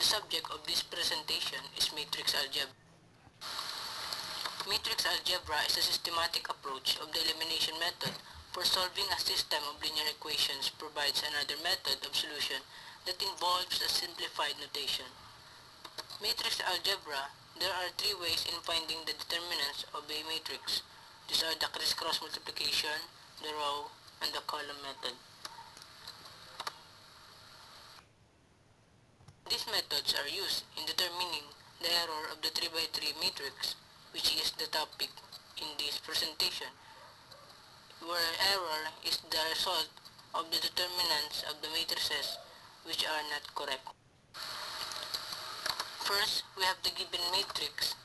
The subject of this presentation is matrix algebra. Matrix algebra is a systematic approach of the elimination method for solving a system of linear equations. Provides another method of solution that involves a simplified notation. Matrix algebra, there are three ways in finding the determinants of a matrix. These are the crisscross multiplication, the row, and the column method. These methods are used in determining the error of the 3 by 3 matrix, which is the topic in this presentation, where error is the result of the determinants of the matrices which are not correct. First, we have the given matrix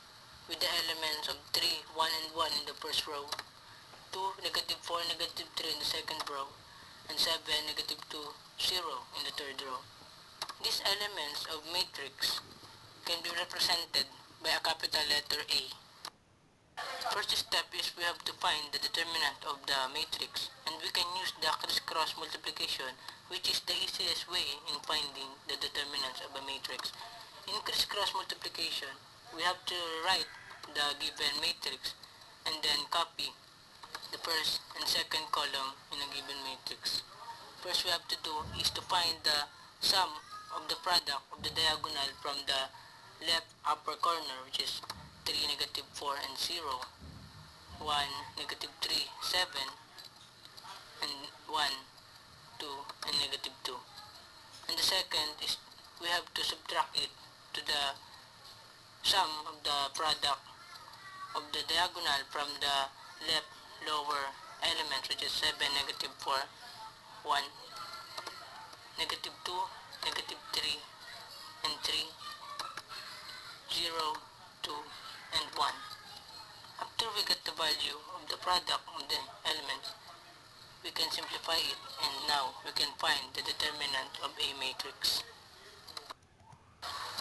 with the elements of 3, 1, and 1 in the first row, 2, negative 4, negative 3 in the second row, and 7, negative 2, 0 in the third row. These elements of matrix can be represented by a capital letter A. First step is we have to find the determinant of the matrix, and we can use the crisscross multiplication, which is the easiest way in finding the determinants of a matrix. In crisscross multiplication, we have to write the given matrix and then copy the first and second column in a given matrix. First we have to do is to find the sum of the product of the diagonal from the left upper corner, which is 3, negative 4, and 0, 1, negative 3, 7, and 1, 2, and negative 2. And the second is we have to subtract it to the sum of the product of the diagonal from the left lower element, which is 7, negative 4, 1, negative 2, negative 3, and 3, 0, 2, and 1. After we get the value of the product of the elements, we can simplify it, and now we can find the determinant of a matrix.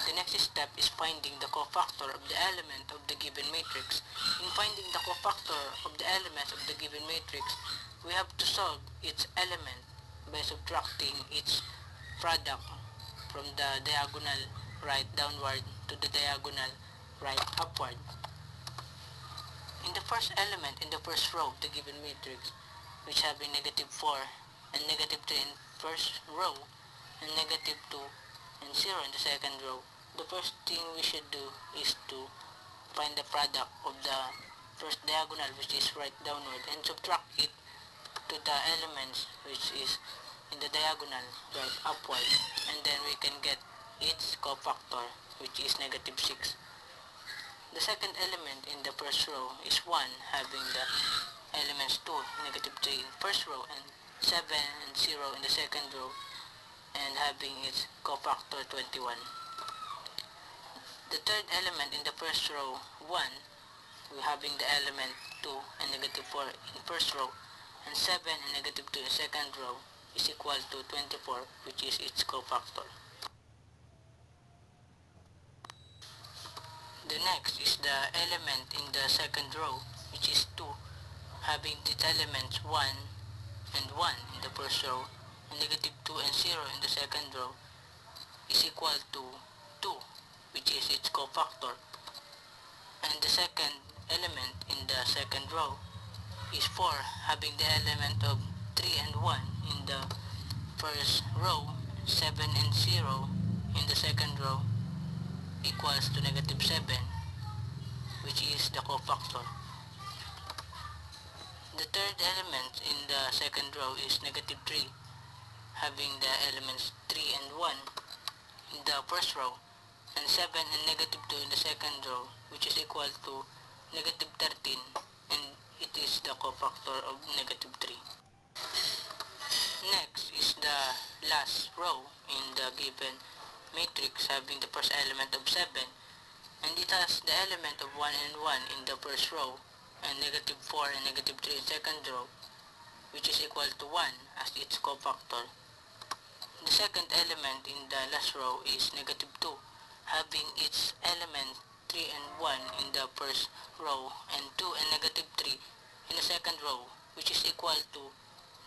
The next step is finding the cofactor of the element of the given matrix. In finding the cofactor of the elements of the given matrix, we have to solve its element by subtracting its product from the diagonal right downward to the diagonal right upward. In the first element in the first row of the given matrix, which having negative 4 and negative 3 in first row, and negative 2 and 0 in the second row, the first thing we should do is to find the product of the first diagonal, which is right downward, and subtract it to the elements which is in the diagonal right upward, and then we can get its cofactor, which is negative 6. The second element in the first row is 1, having the elements 2, negative 3 in first row, and 7 and 0 in the second row, and having its cofactor 21. The third element in the first row, 1, we having the element 2 and negative 4 in first row, and 7 and negative 2 in second row, is equal to 24, which is its cofactor. The next is the element in the second row, which is 2, having the elements 1 and 1 in the first row, and negative 2 and 0 in the second row, is equal to 2, which is its cofactor. And the second element in the second row is 4, having the element of 3 and 1 in the first row, 7 and 0 in the second row, equals to negative 7, which is the cofactor. The third element in the second row is negative 3, having the elements 3 and 1 in the first row, and 7 and negative 2 in the second row, which is equal to negative 13, and it is the cofactor of negative 3. Next is the last row in the given matrix, having the first element of 7, and it has the element of 1 and 1 in the first row, and negative 4 and negative 3 in second row, which is equal to 1 as its cofactor. The second element in the last row is negative 2, having its element 3 and 1 in the first row, and 2 and negative 3 in the second row, which is equal to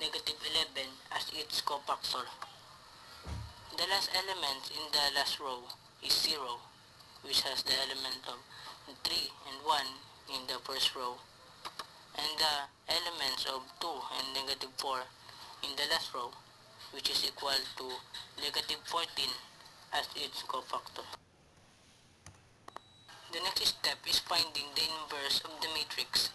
negative 11 as its cofactor. The last element in the last row is 0, which has the element of 3 and 1 in the first row, and the elements of 2 and negative 4 in the last row, which is equal to negative 14 as its cofactor. The next step is finding the inverse of the matrix.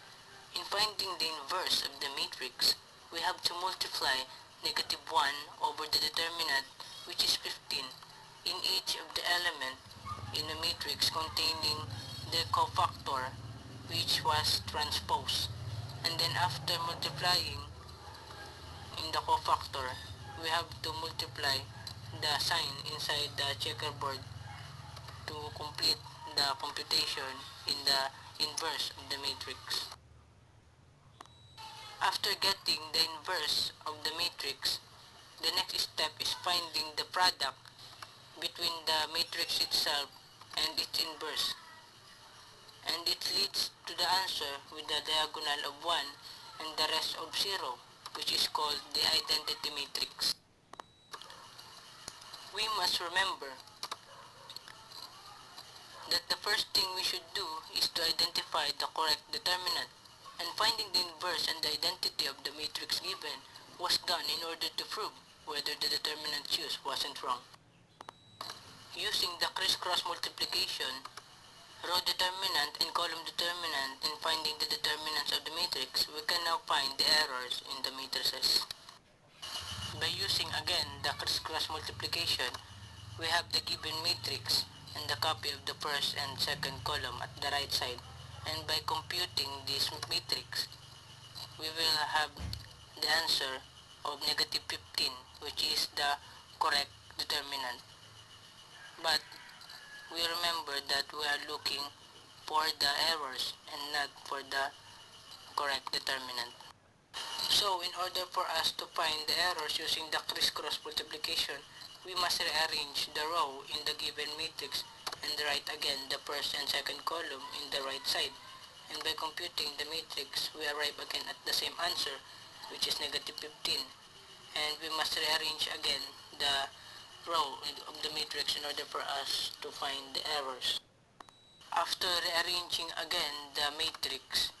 In finding the inverse of the matrix, we have to multiply negative 1 over the determinant, which is 15, in each of the element in a matrix containing the cofactor, which was transposed. And then after multiplying in the cofactor, we have to multiply the sign inside the checkerboard to complete the computation in the inverse of the matrix. After getting the inverse of the matrix, the next step is finding the product between the matrix itself and its inverse. And it leads to the answer with the diagonal of 1 and the rest of 0, which is called the identity matrix. We must remember that the first thing we should do is to identify the correct determinant, and finding the inverse and the identity of the matrix given was done in order to prove whether the determinant used wasn't wrong. Using the crisscross multiplication, row determinant and column determinant, in finding the determinants of the matrix, we can now find the errors in the matrices. By using again the crisscross multiplication, we have the given matrix and the copy of the first and second column at the right side, and by computing this matrix, we will have the answer of negative 15, which is the correct determinant. But we remember that we are looking for the errors and not for the correct determinant. So in order for us to find the errors using the crisscross multiplication, we must rearrange the row in the given matrix and write again the first and second column in the right side. And by computing the matrix, we arrive again at the same answer, which is negative 15. And we must rearrange again the row of the matrix in order for us to find the errors. After rearranging again the matrix,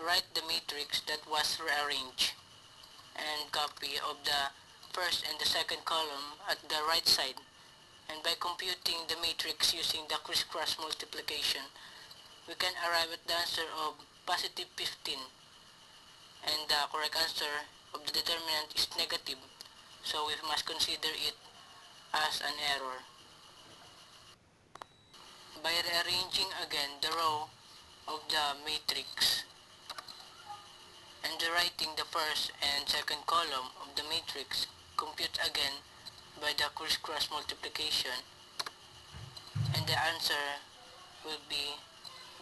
write the matrix that was rearranged and copy of the first and the second column at the right side. And by computing the matrix using the crisscross multiplication, we can arrive at the answer of positive 15, and the correct answer of the determinant is negative, so we must consider it as an error. By rearranging again the row of the matrix and writing the first and second column of the matrix, compute again by the crisscross multiplication, and the answer will be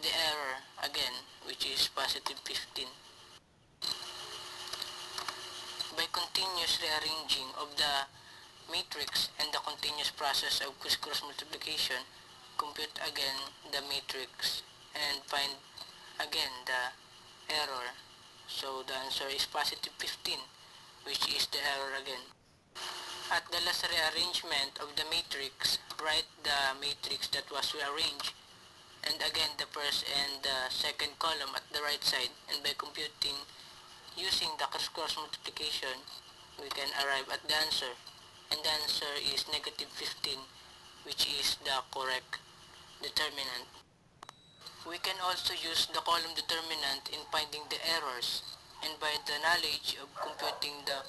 the error again, which is positive 15. By continuous rearranging of the matrix and the continuous process of crisscross multiplication, compute again the matrix and find again the error. So the answer is positive 15, which is the error again. At the last rearrangement of the matrix, write the matrix that was rearranged and again the first and the second column at the right side, and by computing using the crisscross multiplication, we can arrive at the answer, and the answer is negative 15, which is the correct determinant. We can also use the column determinant in finding the errors, and by the knowledge of computing the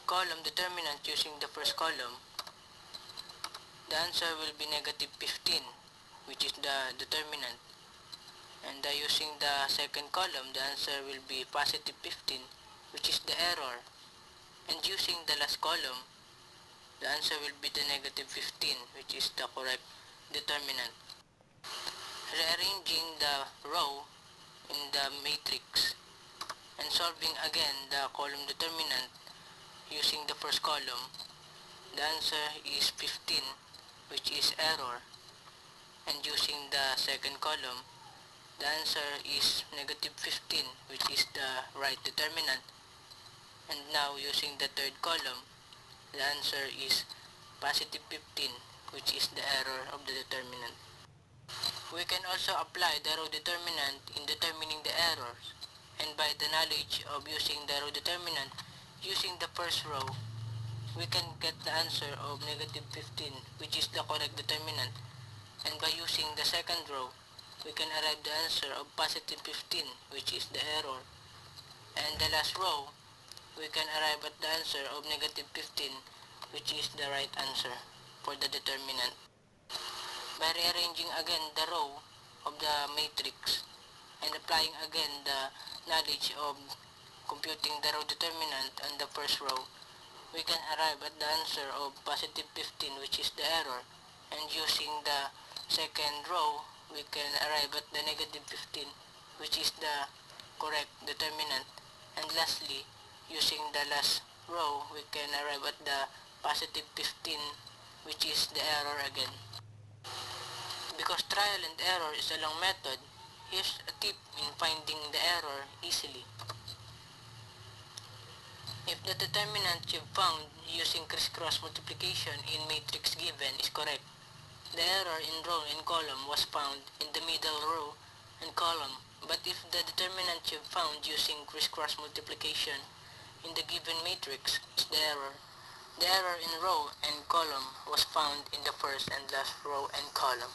column determinant using the first column, the answer will be negative 15, which is the determinant. And using the second column, the answer will be positive 15, which is the error. And using the last column, the answer will be the negative 15, which is the correct determinant. Rearranging the row in the matrix and solving again the column determinant using the first column, the answer is 15, which is error. And using the second column, the answer is negative 15, which is the right determinant. And now using the third column, the answer is positive 15, which is the error of the determinant. We can also apply the row determinant in determining the errors, and by the knowledge of using the row determinant using the first row, we can get the answer of negative 15, which is the correct determinant, and by using the second row, we can arrive the answer of positive 15, which is the error, and the last row, we can arrive at the answer of negative 15, which is the right answer for the determinant. By rearranging again the row of the matrix and applying again the knowledge of computing the row determinant on the first row, we can arrive at the answer of positive 15, which is the error, and using the second row, we can arrive at the negative 15, which is the correct determinant, and lastly, using the last row, we can arrive at the positive 15, which is the error again. Because trial and error is a long method, here's a tip in finding the error easily. If the determinant you've found using crisscross multiplication in matrix given is correct, the error in row and column was found in the middle row and column. But if the determinant you've found using crisscross multiplication in the given matrix is the error in row and column was found in the first and last row and column.